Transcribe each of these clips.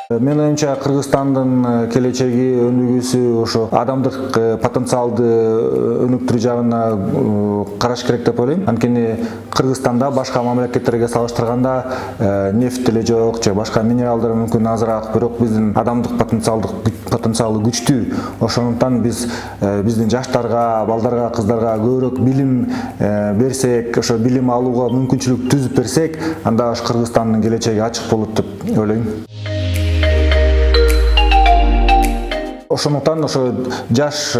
Мен оюмча Кыргызстандын келечеги өнүгүүсү ошо адамдык потенциалды өнүктүрүү жагына караш керек деп ойлойм. Анткени Кыргызстанда башка мамлекеттерге салыштырганда нефть деле жок же башка минералдар мүмкүн азыраак, бирок биздин адамдык потенциалы күчтүү. Ошондуктан биздин жаштарга, балдарга, кыздарга көбүрөөк билим берсек, ошо билим алууга мүмкүнчүлүк түзүп берсек, анда Кыргызстандын келечеги ачык болот деп ойлойм. Ошондуктан ошо жаш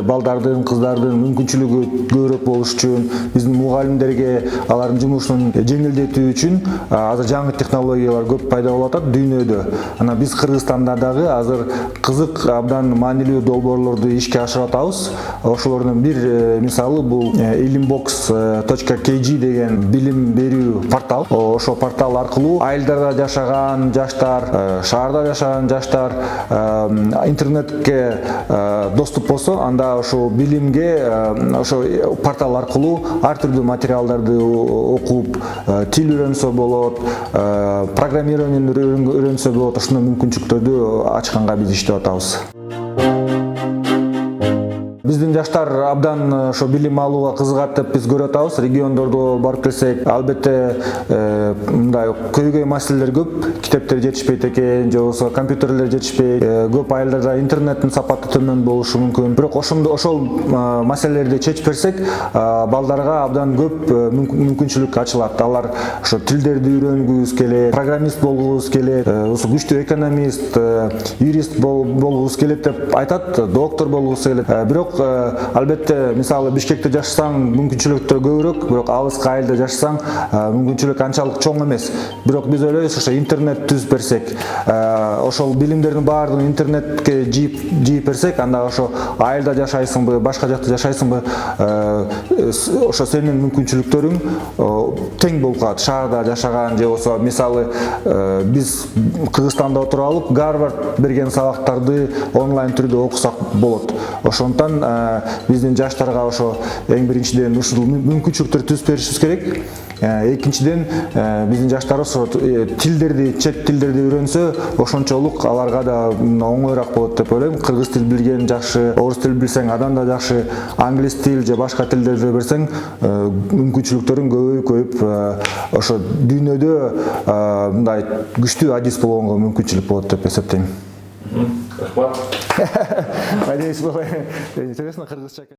балдардын, кыздардын мүмкүнчүлүгү көбүрөөк болуш үчүн, биздин мугалимдерге алардын жумушун жеңилдетүү үчүн азыр жаңы технологиялар көп пайда болуп атат дүйнөдө. Анан биз Кыргызстанда дагы азыр кызык, абдан маанилүү долбоорлорду ишке ашырып атабыз. Ошолордун бир мисалы бул ilimbox.kg деген билим берүү портал. Ошол портал аркылуу айылдарда жашаган жаштар, шаарда жашаган жаштар интернетке доступ болсо, анда ошо билимге ошо портал аркылуу ар түрдүү материалдарды окуп, тил үйрөнсө болот, программированияны үйрөнсө болот. Ушундай мүмкүнчүлүктөрдү ачканга биз иштеп атабыз. Биздин жаштар абдан ошо билим алууга кызыгат деп биз көрүп атабыз. Региондордо барып келсек, албетте мындай көйгөй маселелер көп. Китептер жетишпейт экен, же болбосо компьютерлер жетишпейт. Көп айылдарда интернеттин сапаты төмөн болушу мүмкүн. Бирок ошол маселелерди чечип берсек, балдарга абдан көп мүмкүнчүлүк ачылат. Алар ошо тилдерди үйрөнгүбүз келет, программист болгубуз келет, күчтүү экономист, юрист болгубуз келет деп айтат, доктор болгубуз келет. Бирок албетте, мисалы Бишкекте жашасаң мүмкүнчүлүктөр көбүрөөк, бирок алыскы айылда жашасаң мүмкүнчүлүк анчалык чоң эмес. Бирок биз ойлойбуз, ошо интернет түзүп берсек, ошол билимдердин баардыгын интернетке жийип берсек, анда ошо айылда жашайсыңбы, башка жакта жашайсыңбы, ошо сенин мүмкүнчүлүктөрүң тең болуп калат. Шаарда жашаган же болбосо, мисалы биз Кыргызстанда отуруп алып, Гарвард берген сабактарды онлайн түрдө окусак болот. Ошондуктан биздин жаштарга ошо эң биринчиден ушул мүмкүнчүлүктөрдү түзүп беришибиз керек. Экинчиден биздин жаштар ошо тилдерди, чет тилдерди үйрөнсө, ошончолук аларга да оңоюраак болот деп ойлойм. Кыргыз тил билген жакшы, орус тил билсең адан да жакшы, англис тил же башка тилдерди берсең, мүмкүнчүлүктөрүң көбөйүп, ошо дүйнөдө мындай күчтүү адис болгонго мүмкүнчүлүк болот деп эсептейм. Рахмат. Надеюсь, было интересно кыргызча.